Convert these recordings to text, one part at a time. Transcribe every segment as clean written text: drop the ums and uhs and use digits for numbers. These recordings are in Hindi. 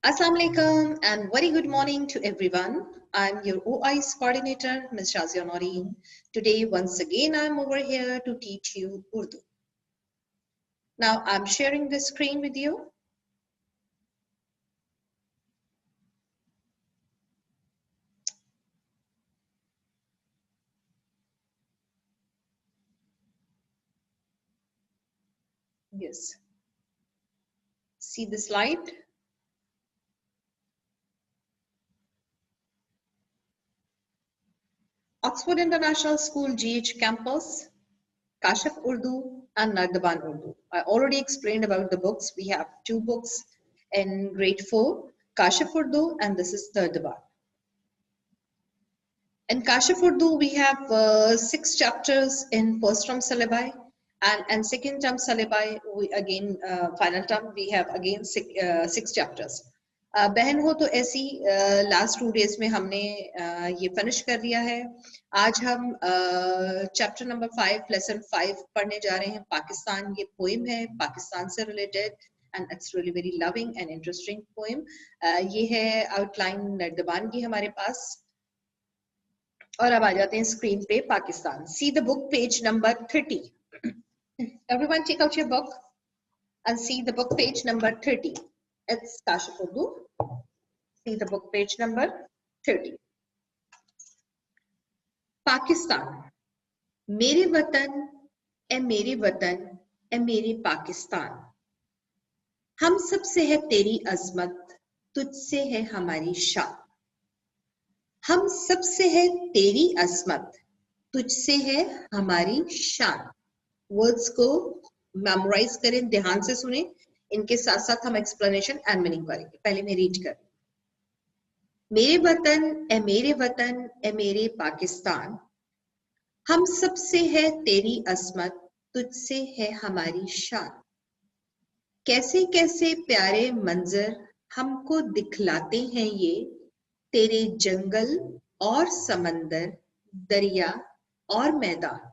Assalamu alaikum and very good morning to everyone. I'm your OIS coordinator, Ms. Shazia Noreen. Today, once again, I'm over here to teach you Urdu. Now, I'm sharing the screen with you. Yes. See the slide? Oxford International School GH campus, Kashif Urdu and Nardaban Urdu. I already explained about the books. We have two books in grade 4, Kashif Urdu and this is Nardaban. In Kashif Urdu, we have 6 chapters in first term syllabi, and second term syllabi, we again, final term, we have again 6 chapters. बहन हो तो ऐसी लास्ट 2 days में हमने ये फिनिश कर दिया है. आज हम चैप्टर नंबर 5 लेसन 5 पढ़ने जा रहे हैं. पाकिस्तान, ये पोएम है पाकिस्तान से related and it's really very loving and interesting poem. ये है आउटलाइन नर्दबान की हमारे पास. और अब आ जाते हैं स्क्रीन पे Pakistan. See the book page number 30. Everyone take out your book and see the book page number 30. It's Kashif Urdu. See the book page number 30. Pakistan. मेरे वतन ए मेरे वतन ए मेरे पाकिस्तान. हम सबसे है तेरी अजमत, तुझसे है हमारी शान. हम सबसे है तेरी अजमत, तुझसे है हमारी शान. वर्ड्स को मेमोराइज करें, ध्यान से सुने. इनके साथ साथ हम एक्सप्लेनेशन एंड मीनिंग करेंगे. पहले मैं रीड कर. मेरे वतन ए मेरे पाकिस्तान. हम सबसे है तेरी अजमत, तुझसे है हमारी शान. कैसे कैसे प्यारे मंजर हमको दिखलाते हैं ये, तेरे जंगल और समंदर, दरिया और मैदान.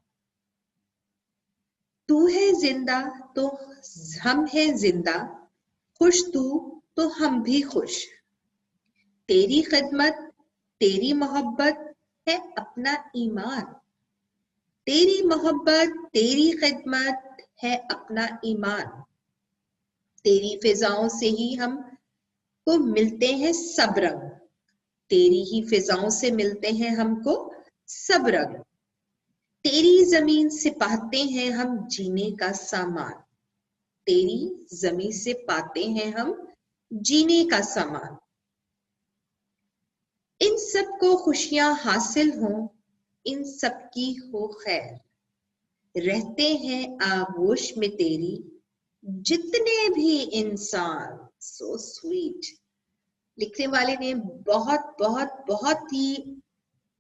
तू है जिंदा तो हम है जिंदा, खुश तू तो हम भी खुश. तेरी खिदमत तेरी मोहब्बत है अपना ईमान. तेरी मोहब्बत तेरी खिदमत है अपना ईमान. तेरी फिजाओं से ही हम को मिलते हैं सब रंग. तेरी ही फिजाओं से मिलते हैं हमको सब रंग. तेरी जमीन से पाते हैं हम जीने का सामान. तेरी जमीन से पाते हैं हम जीने का सामान. इन सब को खुशियां हासिल हों, इन सब की हो खैर. रहते हैं आगोश में तेरी जितने भी इंसान. So sweet. लिखने वाले ने बहुत बहुत बहुत ही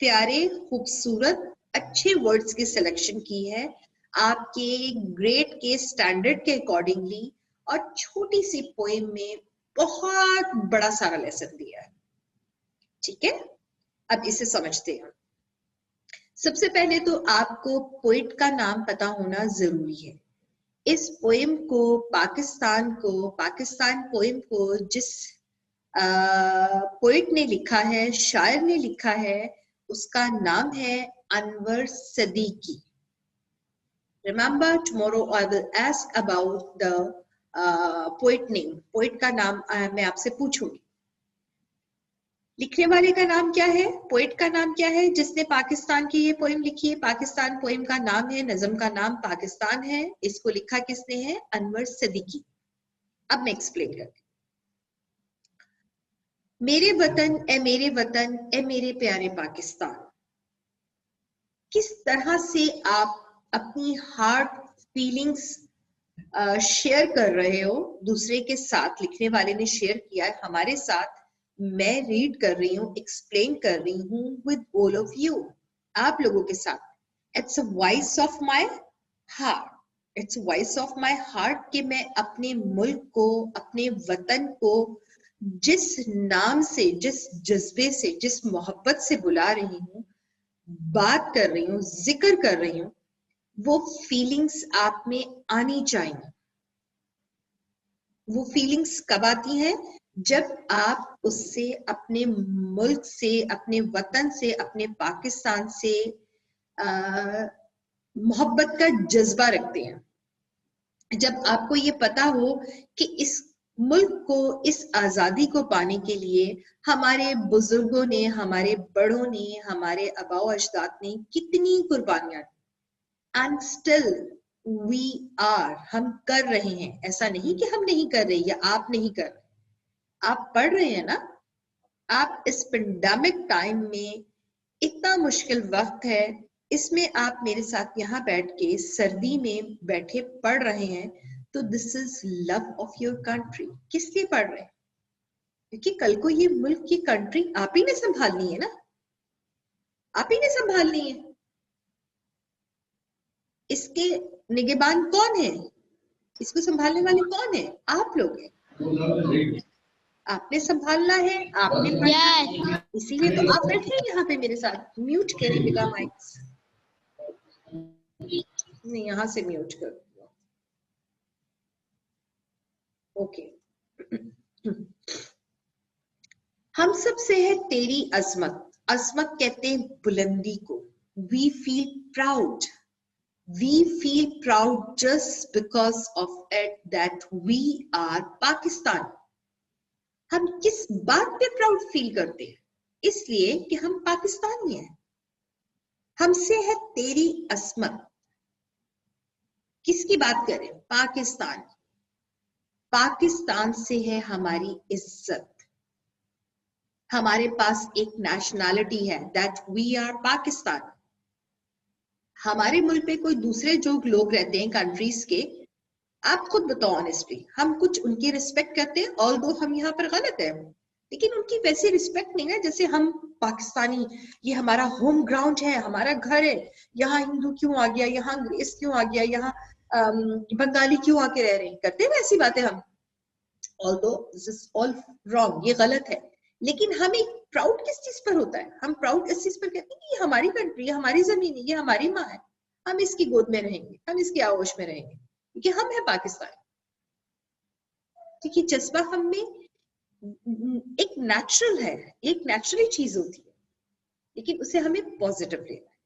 प्यारे, खूबसूरत, अच्छे वर्ड्स की सिलेक्शन की है आपके ग्रेड के स्टैंडर्ड के अकॉर्डिंगली, और छोटी सी पोएम में बहुत बड़ा सारा लेसन दिया है. ठीक है, अब इसे समझते हैं. सबसे पहले तो आपको पोइट का नाम पता होना जरूरी है. इस पोएम को पाकिस्तान पोएम को जिस पोइट ने लिखा है, शायर ने लिखा है, उसका नाम है Anwar Siddiqui. Remember, tomorrow I will ask about the poet name. Poet का नाम मैं आपसे पूछूंगी. लिखने वाले का नाम क्या है, पोइट का नाम क्या है जिसने पाकिस्तान की ये पोएम लिखी है. पाकिस्तान पोएम का नाम है, नज़म का नाम पाकिस्तान है. इसको लिखा किसने है? अनवर सदीकी. अब मैं एक्सप्लेन करती. मेरे वतन ए मेरे प्यारे पाकिस्तान. किस तरह से आप अपनी हार्ट फीलिंग्स शेयर कर रहे हो दूसरे के साथ. लिखने वाले ने शेयर किया है हमारे साथ. मैं रीड कर रही हूँ, एक्सप्लेन कर रही हूँ विद ऑल ऑफ यू, आप लोगों के साथ. It's a voice of my heart. It's voice of my heart कि मैं अपने मुल्क को, अपने वतन को जिस नाम से, जिस जज्बे से, जिस मोहब्बत से बुला रही हूँ, बात कर रही हूँ, जिक्र कर रही हूँ, वो फीलिंग्स आप में आनी चाहिए. वो फीलिंग्स कब आती हैं? जब आप उससे, अपने मुल्क से, अपने वतन से, अपने पाकिस्तान से मोहब्बत का जज्बा रखते हैं, जब आपको ये पता हो कि इस मुल्क को, इस आजादी को पाने के लिए हमारे बुजुर्गों ने, हमारे बड़ों ने, हमारे आबाओ अजदाद ने कितनी कुर्बानियां दी, एंड स्टिल वी आर, हम कर रहे हैं। ऐसा नहीं कि हम नहीं कर रहे या आप नहीं कर रहे, आप पढ़ रहे हैं ना। आप इस पेंडेमिक टाइम में, इतना मुश्किल वक्त है, इसमें आप मेरे साथ यहाँ बैठ के सर्दी में बैठे पढ़ रहे हैं, तो this is love of your country. किस लिए पढ़ रहे हैं? क्योंकि कल को ये मुल्क की कंट्री आप ही ने संभालनी है ना, आप ही ने संभालनी है। इसके निगहबान कौन है? इसको संभालने वाले कौन है? आप लोग हैं। आपने संभालना है, आपने पढ़ना है, इसीलिए तो आप बैठे हैं यहाँ पे मेरे साथ। म्यूट करें बिगा माइक्स, नहीं यहां से म्यूट कर दो। ओके। हम सब से है तेरी अजमत, अजमत कहते हैं बुलंदी को। We feel proud, we feel proud just because of it that we are Pakistan. हम किस बात पे प्राउड फील करते हैं? इसलिए कि हम पाकिस्तानी हैं। हमसे है तेरी असमत, किसकी बात करें? पाकिस्तान। पाकिस्तान से है हमारी इज्जत। हमारे पास एक नेशनैलिटी है, दैट वी आर पाकिस्तान। हमारे मुल्क पे कोई दूसरे जो लोग रहते हैं कंट्रीज के, आप खुद बताओ ऑनेस्टली, हम कुछ उनकी रिस्पेक्ट करते हैं, ऑल्दो हम यहाँ पर गलत है, लेकिन उनकी वैसी रिस्पेक्ट नहीं है जैसे हम पाकिस्तानी, ये हमारा होम ग्राउंड है, हमारा घर है, यहाँ हिंदू क्यों आ गया, यहाँ अंग्रेज क्यों आ गया, यहाँ बंगाली क्यों आके रह रहे हैं, करते हैं ऐसी बातें हम। Although this is all wrong, ये गलत है। लेकिन हमें प्राउड किस चीज पर होता है? हम प्राउड इस चीज पर कहते हैं कि ये हमारी कंट्री है, हमारी जमीन है, ये हमारी माँ है, हम इसकी गोद में रहेंगे, हम इसकी आगोश में रहेंगे, क्योंकि हम है पाकिस्तान। देखिए जज्बा हम में एक नेचुरल है, एक नेचुरली चीज होती है, लेकिन उसे हमें पॉजिटिव लेना है।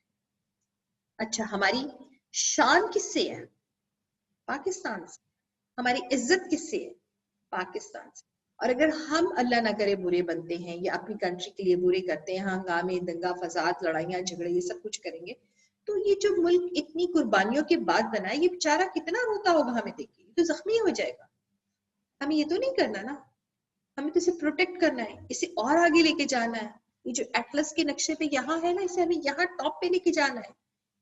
अच्छा, हमारी शान किससे है? पाकिस्तान से। हमारी इज्जत किससे है? पाकिस्तान से। और अगर हम अल्लाह ना करे बुरे बनते हैं या अपनी कंट्री के लिए बुरे करते हैं, हंगामे, दंगा फसाद, लड़ाइयां झगड़े, ये सब कुछ करेंगे, तो ये जो मुल्क इतनी कुर्बानियों के बाद बना है, ये बेचारा कितना रोता होगा हमें देख के, तो जख्मी हो जाएगा। हमें ये तो नहीं करना ना, हमें तो इसे प्रोटेक्ट करना है, इसे और आगे लेके जाना है। ये जो एटलस के नक्शे पे यहाँ है ना, इसे हमें यहाँ टॉप पे लेके जाना है।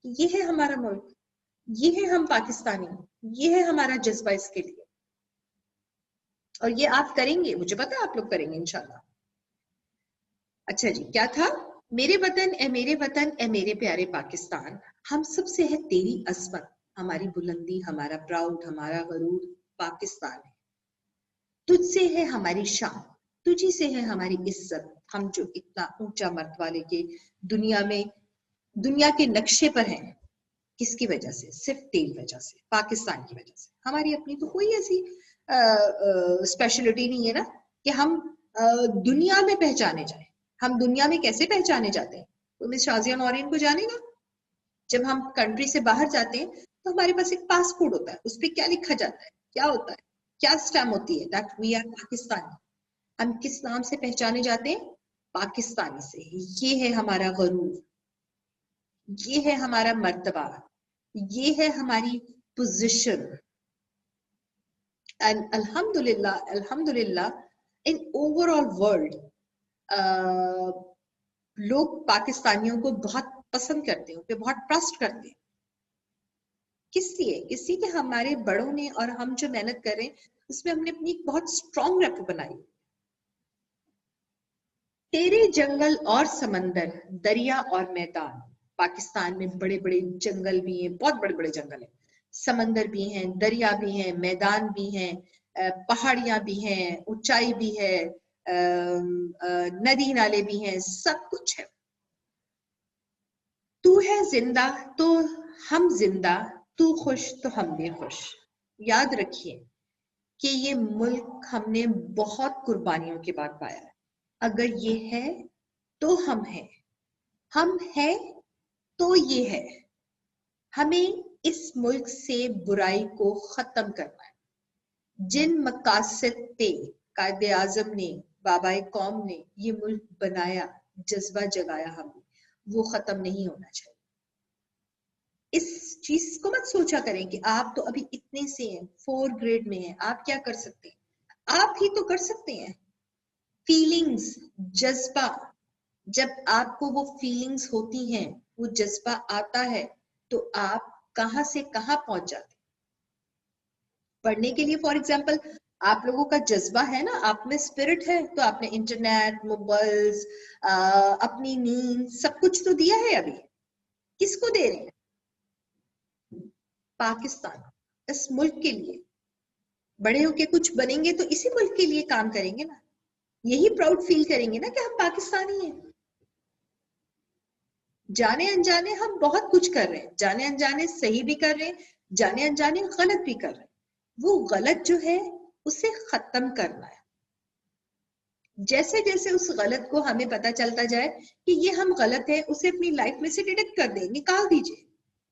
ये है हमारा मुल्क, ये है हम पाकिस्तानी, ये है हमारा जज्बा इसके लिए। और ये आप करेंगे, मुझे पता है आप लोग करेंगे इंशाल्लाह। अच्छा जी, क्या था? मेरे वतन ए मेरे वतन ए मेरे प्यारे पाकिस्तान, हम सब से है तेरी अजमत, हमारी बुलंदी, हमारा प्राउड, हमारा गरूर पाकिस्तान है। तुझसे है हमारी शान, तुझी से है हमारी इज्जत। हम जो इतना ऊंचा मर्तबा लेके दुनिया में, दुनिया के नक्शे पर हैं, किसकी वजह से? सिर्फ तेरी वजह से, पाकिस्तान की वजह से। हमारी अपनी तो कोई ऐसी स्पेशलिटी नहीं है ना कि हम दुनिया में पहचाने जाए। हम दुनिया में कैसे पहचाने जाते हैं? तो मिस शाजिया नौरीन को जानेगा? जब हम कंट्री से बाहर जाते हैं तो हमारे पास एक पासपोर्ट होता है, उस पर क्या लिखा जाता है, क्या होता है, क्या स्टैम्प होती है? That we are Pakistani. हम किस नाम से पहचाने जाते हैं? पाकिस्तानी से। ये है हमारा गरूर, ये है हमारा मर्तबा, ये है हमारी पोजीशन। एंड अल्हम्दुलिल्लाह, अल्हम्दुलिल्लाह इन ओवरऑल वर्ल्ड लोग पाकिस्तानियों को बहुत पसंद करते हैं, उन पे बहुत ट्रस्ट करते हैं। किस लिए? इसलिए कि हमारे बड़ों ने और हम जो मेहनत कर रहे हैं उसमें हमने अपनी एक बहुत स्ट्रॉन्ग रेप बनाई। तेरे जंगल और समंदर, दरिया और मैदान। पाकिस्तान में बड़े बड़े जंगल भी हैं, बहुत बड़े बड़े जंगल हैं, समंदर भी हैं, दरिया भी हैं, मैदान भी हैं, पहाड़ियां भी हैं, ऊंचाई भी है, नदी नाले भी हैं, सब कुछ है। तू है जिंदा तो हम जिंदा, तू खुश तो हम भी खुश। याद रखिए, कि ये मुल्क हमने बहुत कुर्बानियों के बाद पाया है। अगर ये है तो हम हैं, हम हैं तो ये है। हमें इस मुल्क से बुराई को खत्म करना है। जिन मकासद पे कायदे आजम ने, बाबाए कौम ने ये मुल्क बनाया, जज्बा जगाया हमें, वो खत्म नहीं होना चाहिए। इस चीज को मत सोचा करें कि आप तो अभी इतने से हैं, 4th ग्रेड में हैं, आप क्या कर सकते हैं। आप ही तो कर सकते हैं। फीलिंग्स, जज्बा, जब आपको वो फीलिंग्स होती हैं, वो जज्बा आता है, तो आप कहां से कहां पहुंच जाते हैं। पढ़ने के लिए फॉर एग्जाम्पल आप लोगों का जज्बा है ना, आप में स्पिरिट है, तो आपने इंटरनेट, मोबाइल्स, अपनी नींद, सब कुछ तो दिया है। अभी किसको दे रहे हैं? पाकिस्तान, इस मुल्क के लिए। बड़े होके कुछ बनेंगे तो इसी मुल्क के लिए काम करेंगे ना, यही प्राउड फील करेंगे ना कि हम पाकिस्तानी हैं। जाने अनजाने हम बहुत कुछ कर रहे हैं, जाने अनजाने सही भी कर रहे हैं, जाने अनजाने गलत भी कर रहे हैं। वो गलत जो है उसे खत्म करना है। जैसे जैसे उस गलत को हमें पता चलता जाए कि ये हम गलत है, उसे अपनी लाइफ में से डिडक्ट कर दें, निकाल दीजिए।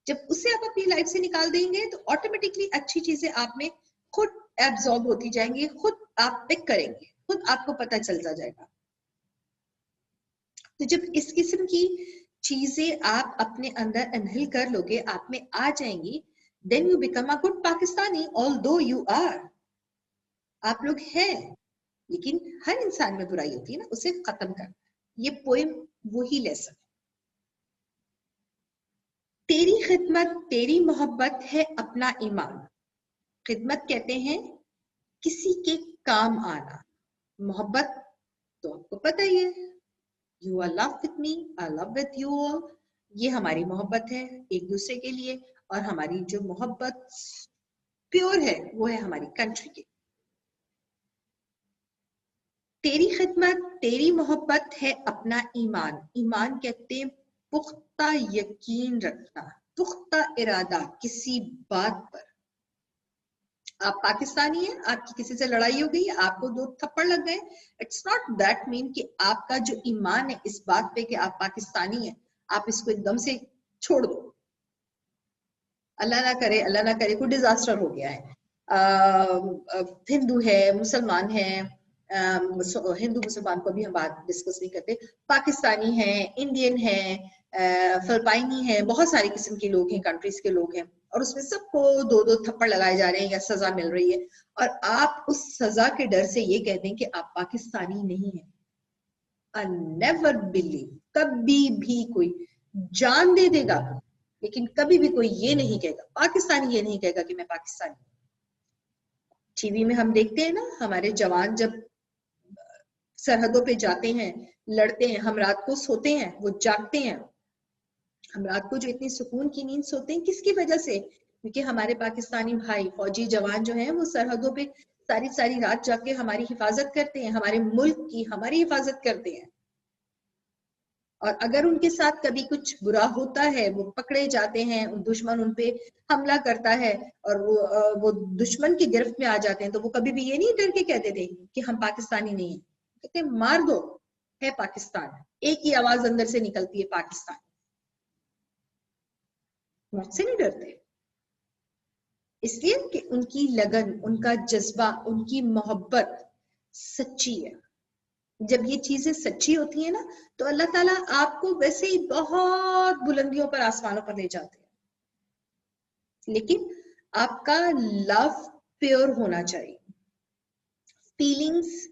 जब उसे आप अपनी लाइफ से निकाल देंगे तो ऑटोमेटिकली अच्छी चीजें आप में खुद एब्जॉर्ब होती जाएंगी, खुद आप पिक करेंगे, खुद आपको पता चलता जाएगा। तो जब इस किस्म की चीजें आप अपने अंदर इनहेल कर लोगे, आप में आ जाएंगी, then you become a good Pakistani, although you are. आप लोग हैं, लेकिन हर इंसान में बुराई होती है ना, उसे खत्म करना। ये पोएम वही लेसन। तेरी खिदमत तेरी मोहब्बत है अपना ईमान। खिदमत कहते हैं किसी के काम आना, मोहब्बत तो आपको पता ही है, you are love with me, I love with you all. ये हमारी मोहब्बत है एक दूसरे के लिए, और हमारी जो मोहब्बत प्योर है वो है हमारी कंट्री की। तेरी खिदमत तेरी मोहब्बत है अपना ईमान। ईमान कहते हैं पुख्ता यकीन रखना, पुख्ता इरादा किसी बात पर। आप पाकिस्तानी हैं, आपकी किसी से लड़ाई हो गई, आपको 2 थप्पड़ लग गए, इट्स नॉट दैट मीन कि आपका जो ईमान है इस बात पे कि आप पाकिस्तानी हैं, आप इसको एकदम से छोड़ दो। अल्लाह ना करे कोई डिजास्टर हो गया है, हिंदू है, मुसलमान है, हिंदू मुसलमान को भी हम बात डिस्कस नहीं करते, पाकिस्तानी है, इंडियन है, फिलिपाइनी है, बहुत सारे किस्म के लोग हैं, कंट्रीज के लोग हैं, और उसमें सबको 2-2 थप्पड़ लगाए जा रहे हैं या सजा मिल रही है, और आप उस सजा के डर से ये कहते हैं कि आप पाकिस्तानी नहीं है। आई नेवर बिलीव, कभी भी कोई जान दे देगा लेकिन कभी भी कोई ये नहीं कहेगा, पाकिस्तानी ये नहीं कहेगा कि मैं पाकिस्तानी। टीवी में हम देखते हैं ना, हमारे जवान जब सरहदों पे जाते हैं, लड़ते हैं, हम रात को सोते हैं, वो जागते हैं। हम रात को जो इतनी सुकून की नींद सोते हैं, किसकी वजह से? क्योंकि हमारे पाकिस्तानी भाई फौजी जवान जो हैं वो सरहदों पे सारी सारी रात जाके हमारी हिफाजत करते हैं, हमारे मुल्क की हमारी हिफाजत करते हैं। और अगर उनके साथ कभी कुछ बुरा होता है, वो पकड़े जाते हैं, दुश्मन उन पे हमला करता है और वो दुश्मन की गिरफ्त में आ जाते हैं, तो वो कभी भी ये नहीं डर के कहते थे कि हम पाकिस्तानी नहीं है, कहते मार दो, है पाकिस्तान। एक ही आवाज अंदर से निकलती है, पाकिस्तान। मौत से नहीं डरते, इसलिए कि उनकी लगन, उनका जज्बा, उनकी मोहब्बत सच्ची है। जब ये चीजें सच्ची होती है ना, तो अल्लाह ताला आपको वैसे ही बहुत बुलंदियों पर, आसमानों पर ले जाते हैं। लेकिन आपका लव प्योर होना चाहिए, फीलिंग्स,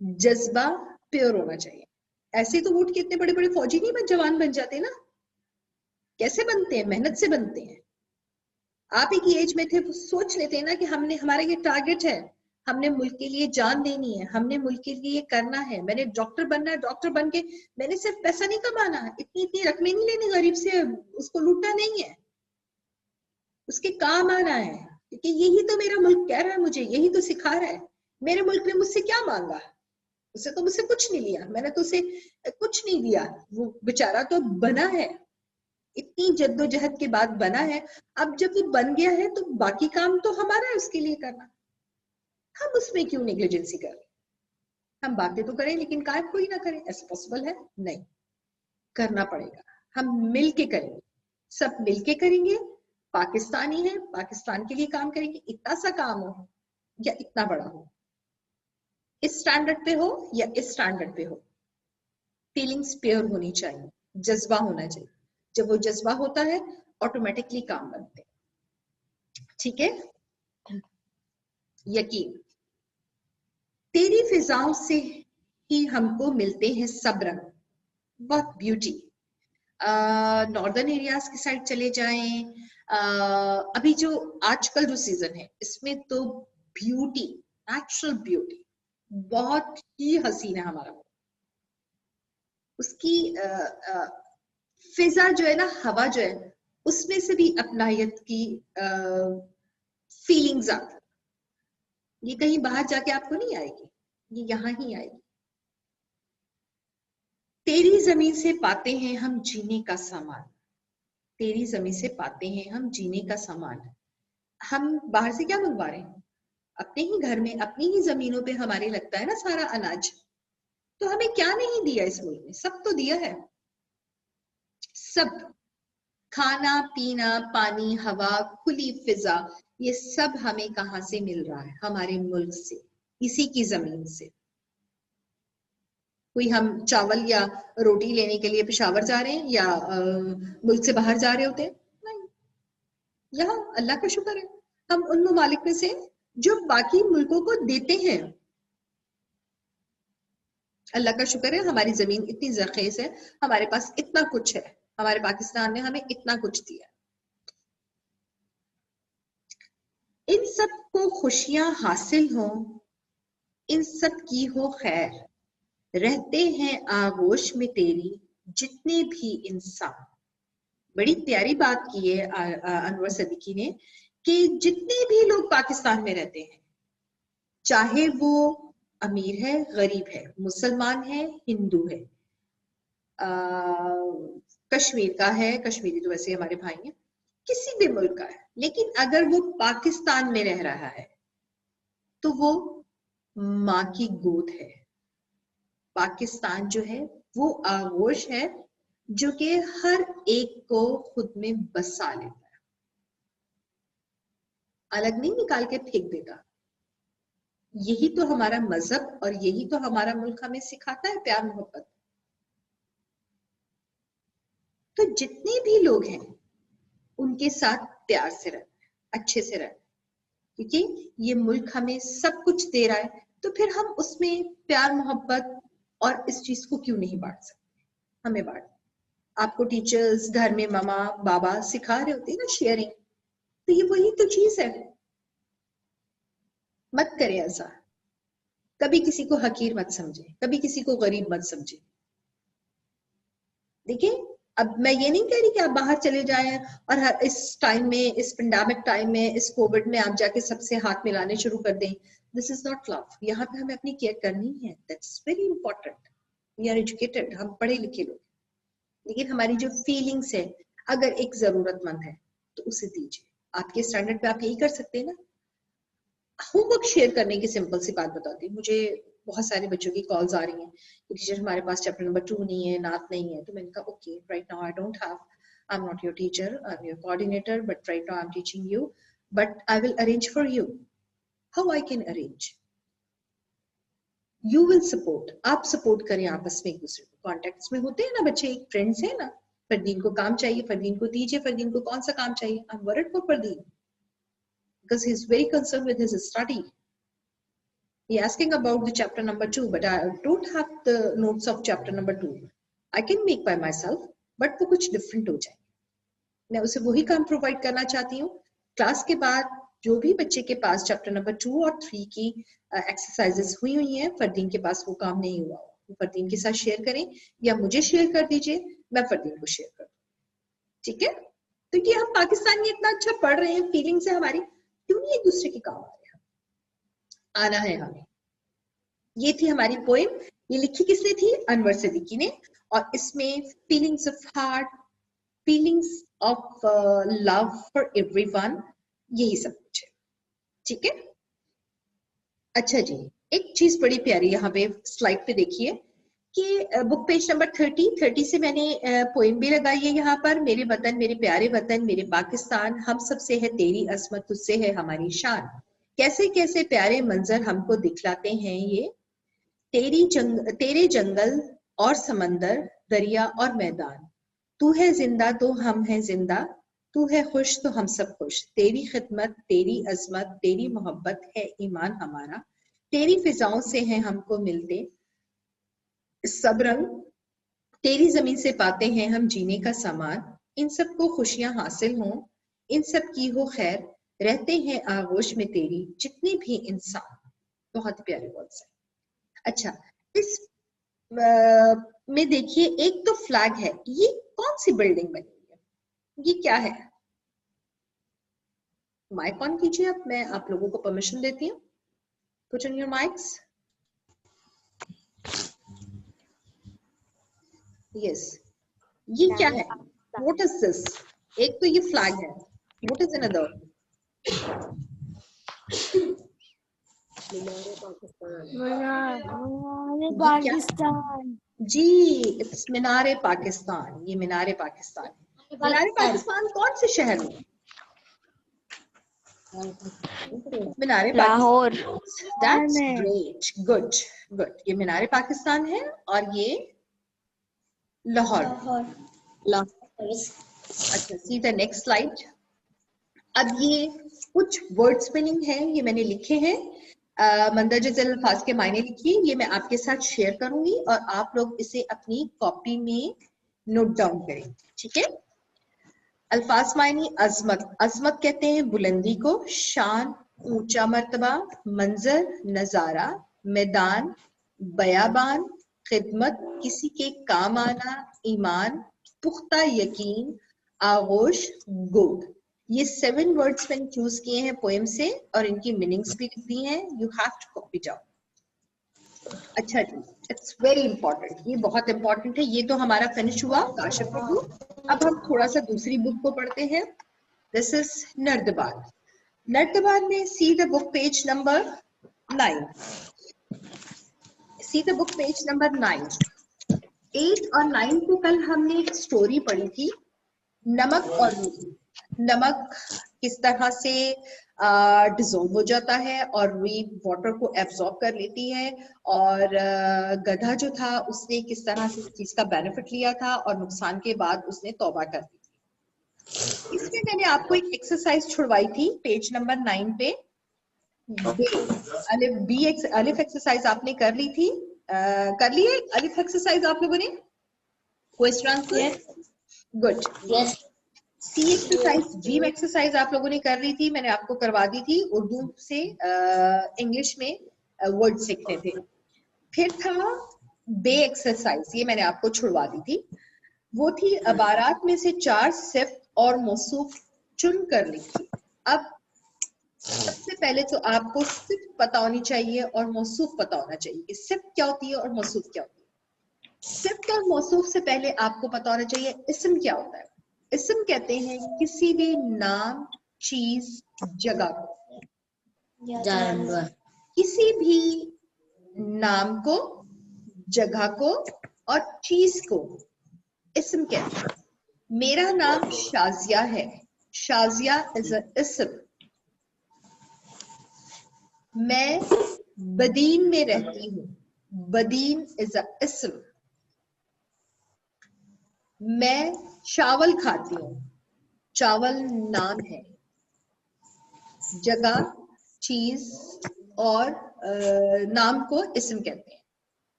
जज्बा प्योर होना चाहिए। ऐसे तो उठ के इतने बड़े बड़े फौजी नहीं जवान बन जाते ना, कैसे बनते हैं? मेहनत से बनते हैं। आप ही की एज में थे, सोच लेते हैं ना कि हमने, हमारा ये टारगेट है, हमने मुल्क के लिए जान देनी है, हमने मुल्क के लिए करना है, मैंने डॉक्टर बनना है, डॉक्टर बन के मैंने सिर्फ पैसा नहीं कमाना, इतनी इतनी रकमें नहीं लेनी गरीब से, उसको लूटना नहीं है, उसके काम आना है, क्योंकि यही तो मेरा मुल्क कह रहा है, मुझे यही तो सिखा रहा है। मेरे मुल्क ने मुझसे क्या मांगा? उससे तो मुझसे कुछ नहीं लिया, मैंने तो उसे कुछ नहीं दिया, वो बेचारा तो बना है, इतनी जद्दोजहद के बाद बना है। अब जब वो बन गया है तो बाकी काम तो हमारा है उसके लिए करना। हम उसमें क्यों नेग्लिजेंसी कर रहे हैं? हम बातें तो करें लेकिन काम कोई ना करे, ऐसा पॉसिबल है? नहीं, करना पड़ेगा। हम मिलके करेंगे, सब मिलके करेंगे। पाकिस्तानी है, पाकिस्तान के लिए काम करेंगे। इतना सा काम हो या इतना बड़ा हो, इस स्टैंडर्ड पे हो या इस स्टैंडर्ड पे हो, फीलिंग्स प्योर होनी चाहिए, जज्बा होना चाहिए। जब वो जज्बा होता है ऑटोमेटिकली काम बनते हैं। ठीक है? यकीन, तेरी फिजाओं से ही हमको मिलते हैं सब रंग, बहुत ब्यूटी। नॉर्दर्न एरियाज की साइड चले जाएं, अभी जो आजकल जो सीजन है इसमें तो ब्यूटी, नेचुरल ब्यूटी बहुत ही हसीन है हमारा। उसकी फिजा जो है ना, हवा जो है, उसमें से भी अपनायत की फीलिंग्स आती। ये कहीं बाहर जाके आपको नहीं आएगी, ये यहाँ ही आएगी। तेरी जमीन से पाते हैं हम जीने का सामान, तेरी जमीन से पाते हैं हम जीने का सामान। हम बाहर से क्या मंगवा रहे हैं? अपने ही घर में, अपनी ही जमीनों पे हमारे लगता है ना सारा अनाज। तो हमें क्या नहीं दिया इस मुल्क ने? सब तो दिया है, सब। खाना पीना, पानी, हवा, खुली फिजा, ये सब हमें कहां से मिल रहा है? हमारे मुल्क से, इसी की जमीन से। कोई हम चावल या रोटी लेने के लिए पेशावर जा रहे हैं या मुल्क से बाहर जा रहे होते हैं? नहीं, यहाँ अल्लाह का शुक्र है हम उन ममालिक में से जो बाकी मुल्कों को देते हैं। अल्लाह का शुक्र है हमारी जमीन इतनी जरखेज है, हमारे पास इतना कुछ है, हमारे पाकिस्तान ने हमें इतना कुछ दिया। इन सब को खुशियां हासिल हो, इन सब की हो खैर, रहते हैं आगोश में तेरी जितने भी इंसान। बड़ी प्यारी बात की है अनवर सदीकी ने कि जितने भी लोग पाकिस्तान में रहते हैं, चाहे वो अमीर है, गरीब है, मुसलमान है, हिंदू है, कश्मीर का है, कश्मीरी तो वैसे हमारे भाई हैं, किसी भी मुल्क का है, लेकिन अगर वो पाकिस्तान में रह रहा है तो वो माँ की गोद है। पाकिस्तान जो है वो आगोश है जो कि हर एक को खुद में बसा लेता है, अलग नहीं निकाल के फेंक देता। यही तो हमारा मजहब और यही तो हमारा मुल्क हमें सिखाता है, प्यार मोहब्बत। तो जितने भी लोग हैं उनके साथ प्यार से रहना, अच्छे से रहना, क्योंकि ये मुल्क हमें सब कुछ दे रहा है। तो फिर हम उसमें प्यार मोहब्बत और इस चीज को क्यों नहीं बांट सकते? हमें बांट। आपको टीचर्स घर में मामा बाबा सिखा रहे होते हैं ना शेयरिंग, तो ये वही तो चीज है। मत करें ऐसा, कभी किसी को हकीर मत समझे, कभी किसी को गरीब मत समझे। देखिए, अब मैं ये नहीं कह रही कि आप बाहर चले जाएं और इस टाइम में, इस पेंडेमिक टाइम में, इस कोविड में आप जाके सबसे हाथ मिलाने शुरू कर दें। This is not love. यहाँ पे हमें अपनी केयर करनी है, that's very important. We are educated, हम पढ़े लिखे लोग, लेकिन हमारी जो फीलिंग्स है, अगर एक जरूरतमंद है तो उसे दीजिए। आपके स्टैंडर्ड पे आप यही कर सकते हैं ना। होमवर्क शेयर करने की सिंपल सी बात बताती हूँ। मुझे बहुत सारे बच्चों की कॉल्स आ रही हैं कि टीचर हमारे पास चैप्टर नंबर 2 नहीं है, नात नहीं है। तो मैंने कहा okay, right now I don't have, I am not your teacher, I am your coordinator, but right now I am teaching you, but I will arrange for you. How I can arrange? You will support, आप सपोर्ट करें आपस में, एक दूसरे को। कॉन्टेक्ट्स में होते हैं ना बच्चे, एक फ्रेंड्स है ना। फरदीन को काम चाहिए, फरदीन को दीजिए। फरदीन को कौन सा काम चाहिए? I am worried for Fardeen because he's very concerned with his study. He asking about the chapter number 2, but I don't have the notes of chapter number 2. I can make by myself, but वो कुछ different हो जाए। मैं उसे वही काम प्रोवाइड करना चाहती हूँ। क्लास के बाद जो भी बच्चे के पास चैप्टर नंबर 2 और 3 की एक्सरसाइजेस हुई हैं, फरदीन के पास वो काम नहीं हुआ, वो फरदीन के साथ शेयर करें या मुझे शेयर कर दीजिए, मैं फरदीन को शेयर कर दूँ। ठीक है? तो ये हम पाकिस्तान में इतना अच्छा पढ़ रहे हैं, फीलिंग से हमारी, क्यों नहीं एक दूसरे के काम आ रहे हैं? आना है हमें। ये थी हमारी पोएम। ये लिखी किसने थी? अनवर सदीकी ने। और इसमें feelings of heart, feelings of love for everyone, यही सब कुछ है। ठीक है? अच्छा जी, एक चीज बड़ी प्यारी यहाँ पे स्लाइड पे देखिए कि बुक पेज नंबर 30 से मैंने पोएम भी लगाई है यहाँ पर। मेरे वतन, मेरे प्यारे वतन, मेरे पाकिस्तान, हम सबसे है तेरी अजमत, तुझसे है हमारी शान। कैसे कैसे प्यारे मंजर हमको दिखलाते हैं ये, तेरे जंगल और समंदर, दरिया और मैदान। तू है जिंदा तो हम है जिंदा, तू है खुश तो हम सब खुश। तेरी खिदमत, तेरी अजमत, तेरी मोहब्बत है ईमान हमारा। तेरी फिजाओं से है हमको मिलते सब रंग, तेरी जमीन से पाते हैं हम जीने का सामान। इन सबको खुशियां हासिल हों, इन सब की हो खैर, रहते हैं आगोश में तेरी जितने भी इंसान। बहुत प्यारे वर्ड्स है। अच्छा, इस में देखिए एक तो फ्लैग है, ये कौन सी बिल्डिंग बनी हुई है, ये क्या है? माइक ऑन कीजिए, अब मैं आप लोगों को परमिशन देती हूँ। Put on your mics. Yes, ये क्या है? What is this? एक तो ये फ्लैग है, what is another? Pakistan ji, it's Minar Pakistan. ये मीनार पाकिस्तान है। मीनार पाकिस्तान कौन से शहर में? Minar Lahore. That's great, good good. ये मीनार पाकिस्तान है और ये लाहौर। अच्छा, सी द नेक्स्ट स्लाइड। अब ये कुछ वर्ड स्पेलिंग है, ये मैंने लिखे हैं। मंदरजा ज़ैल अल्फाज के मायने लिखिए, ये मैं आपके साथ शेयर करूंगी और आप लोग इसे अपनी कॉपी में नोट डाउन करें, ठीक है? अल्फाज मायनी अजमत, अजमत कहते हैं बुलंदी को, शान ऊंचा मर्तबा, मंजर नजारा, मैदान बयाबान, खिदमत किसी के काम आना, ईमान पुख्ता यकीन, आगोश गोद। ये 7 वर्ड्स मैंने चूज किए हैं पोएम से और इनकी मीनिंग्स भी लिख दी हैं। You have to copy down. अच्छा जी, इट्स वेरी इंपॉर्टेंट, ये बहुत इंपॉर्टेंट है। ये तो हमारा फिनिश हुआ काशिफ प्रभु। अब हम थोड़ा सा दूसरी बुक को पढ़ते हैं। This is नर्दबाद। नर्दबाद में see the book page number 9। See the book page number 9। 8 और 9 को कल हमने एक स्टोरी पढ़ी थी, नमक और रूई। नमक किस तरह से डिसॉल्व हो जाता है और रुई वाटर को एब्जॉर्ब कर लेती है, और गधा जो था उसने किस तरह से इस चीज का बेनिफिट लिया था और नुकसान के बाद उसने तौबा कर दी थी। इसमें मैंने आपको एक एक्सरसाइज छुड़वाई थी पेज नंबर 9 पे। अलिफ एक्सरसाइज आपने कर ली थी, कर ली है अलिफ एक्सरसाइज आप लोगों ने? Question answer good. यस। सी एक्सरसाइज, जीम एक्सरसाइज आप लोगों ने कर ली थी, मैंने आपको करवा दी थी। उर्दू से इंग्लिश में वर्ड सीखने थे। फिर था बे एक्सरसाइज, ये मैंने आपको छुड़वा दी थी। वो थी अबारात में से 4 सिफ्त और मौसूफ चुन कर लिखी। अब सबसे पहले तो आपको सिफ्त पता होनी चाहिए और मौसूफ पता होना चाहिए कि सिफ्त क्या होती है और मौसूफ क्या होती है। सिफ्त और मौसूफ से पहले आपको पता होना चाहिए इस्म क्या होता है। इस्म कहते हैं किसी भी नाम, चीज, जगह को, जानवर। किसी भी नाम को, जगह को और चीज को इस्म कहते हैं। मेरा नाम शाजिया है, शाजिया इज अ इस्म। मैं बदीन में रहती हूँ, बदीन इज अ इस्म। मैं चावल खाती हूँ, चावल नाम है। जगह, चीज और नाम को इस्म कहते हैं।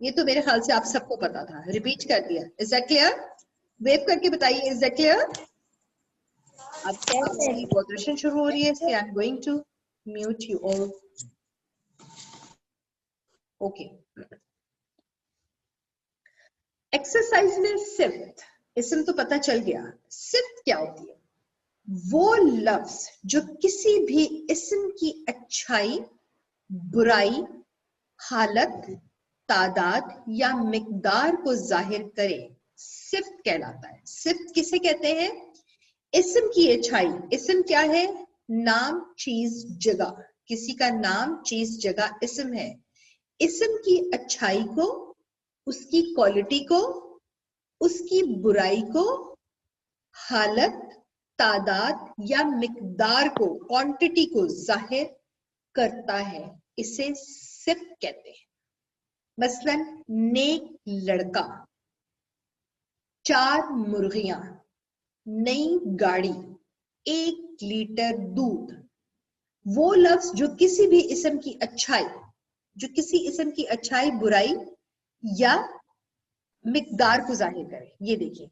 ये तो मेरे ख्याल से आप सबको पता था, रिपीट कर दिया। Is that clear? वेव करके बताइए, इज दैट क्लियर? अब आपकी वोटेशन शुरू हो रही है, इसलिए I am going to mute you all. Okay, exercise में सिफ्त, इस्म तो पता चल गया। सिफ्त क्या होती है? वो लफ्ज जो किसी भी इस्म की अच्छाई, बुराई, हालत, तादाद या मिकदार को जाहिर करे, सिफ्त कहलाता है। सिफ्त किसे कहते हैं? इस्म की अच्छाई। इस्म क्या है? नाम, चीज, जगह। किसी का नाम, चीज, जगह इस्म है। इस्म की अच्छाई को, उसकी क्वालिटी को, उसकी बुराई को, हालत, तादाद या मिकदार को, क्वांटिटी को जाहिर करता है, इसे सिफ्त कहते हैं। मसलन नेक लड़का, 4 मुर्गियां, नई गाड़ी, 1 लीटर दूध। वो लफ्ज जो किसी भी इस्म की अच्छाई, जो किसी इस्म की अच्छाई, बुराई या मिकदार को जाहिर करे। ये देखिए,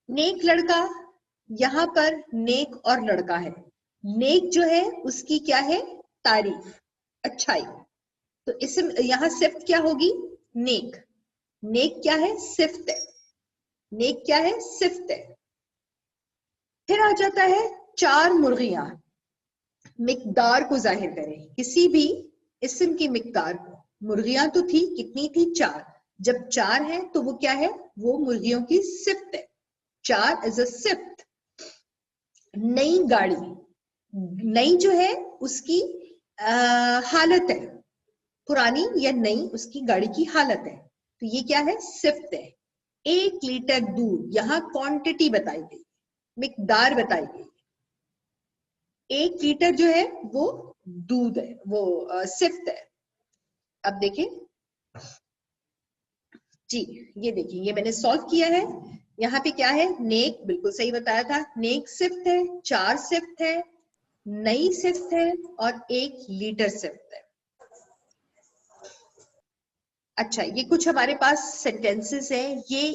नेक लड़का, यहां पर नेक और लड़का है। नेक जो है उसकी क्या है, तारीफ, अच्छाई। तो इस्म यहां सिफ्त क्या होगी, नेक। नेक क्या है, सिफ्त है। नेक क्या है, सिफ्त है। फिर आ जाता है 4 मुर्गियां, मिकदार को जाहिर करें, किसी भी इस्म की मिकदार को। मुर्गियां तो थी, कितनी थी, 4। जब 4 है तो वो क्या है, वो मुर्गियों की सिफ्त है। 4 इज अ सिफ्त। नई गाड़ी, नई जो है उसकी हालत है, पुरानी या नई उसकी गाड़ी की हालत है, तो ये क्या है, सिफ्त है। 1 लीटर दूध, यहां क्वांटिटी बताई गई, मिकदार बताई गई। 1 लीटर जो है वो दूध है, वो सिफ्त है। अब देखें जी, ये देखिए, ये मैंने सॉल्व किया है। यहाँ पे क्या है, नेक, बिल्कुल सही बताया था, नेक सिफ्त है, 4 सिफ्त है, नई सिफ्त है और 1 लीटर सिफ्त है। अच्छा, ये कुछ हमारे पास सेंटेंसेस हैं। ये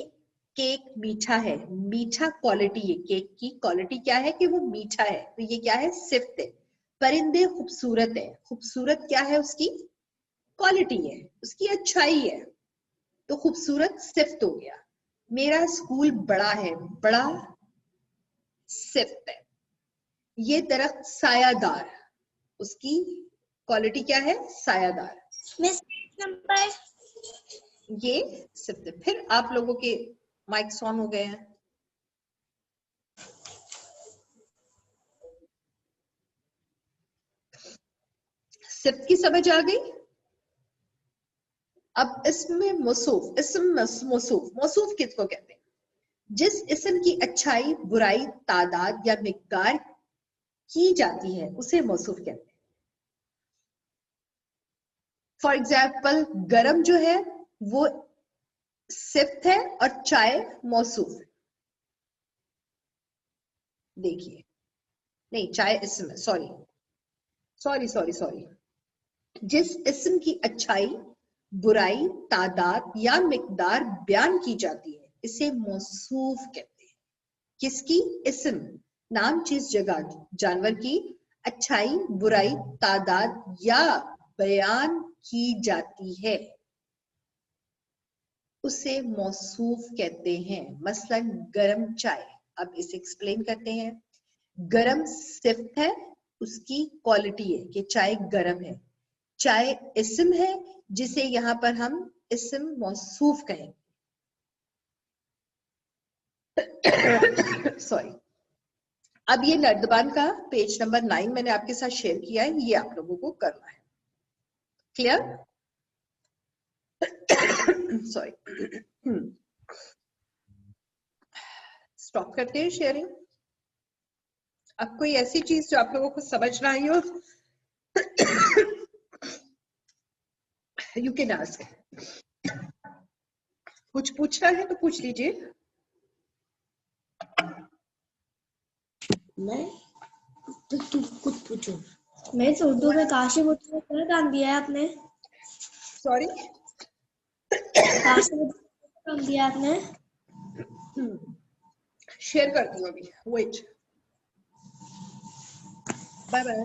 केक मीठा है, मीठा क्वालिटी है, केक की क्वालिटी क्या है कि वो मीठा है, तो ये क्या है, सिफ्त है। परिंदे खूबसूरत है, खूबसूरत क्या है, उसकी क्वालिटी है, उसकी अच्छाई है, तो खूबसूरत सिफ्त हो गया। मेरा स्कूल बड़ा है, बड़ा सिफ्त है। ये दरख्त सायादार, उसकी क्वालिटी क्या है, सायादार, मिस नंबर ये सिफ्त है। फिर आप लोगों के माइक्स ऑन हो गए हैं। सिफ्त की समझ आ गई। अब इसमें मौसूफ, इसम मौसूफ, मौसूफ किसको कहते हैं, जिस इस्म की अच्छाई, बुराई, तादाद या मिकदार की जाती है उसे मौसूफ कहते हैं। फॉर एग्जाम्पल, गरम जो है वो सिफ्त है और चाय मौसूफ है। देखिए, नहीं, चाय इस्म है, सॉरी सॉरी सॉरी सॉरी। जिस इस्म की अच्छाई, बुराई, तादाद या मिकदार बयान की जाती है इसे मौसूफ कहते हैं। किसकी, इस्म, नाम, चीज, जगह, जानवर की अच्छाई, बुराई, तादाद या बयान की जाती है उसे मौसूफ कहते हैं। मसलन गरम चाय, अब इसे एक्सप्लेन करते हैं। गरम सिफ्त है, उसकी क्वालिटी है कि चाय गरम है। चाय इस्म है जिसे यहां पर हम इस्म मौसूफ कहेंगे। सॉरी। अब ये नर्दबान का पेज नंबर 9 मैंने आपके साथ शेयर किया है, ये आप लोगों को करना है। क्लियर? सॉरी, स्टॉप करते हैं शेयरिंग। अब कोई ऐसी चीज जो आप लोगों को समझ ना आई हो, यू कैन आस्क। कुछ पूछना है तो पूछ लीजिए। मैं तू कुछ पूछो। मैं तो उर्दू में काशी बुद्ध में क्या काम दिया है आपने? सॉरी, काशी बुद्ध में काम दिया आपने? शेयर करती हूँ अभी, वेट। Bye bye,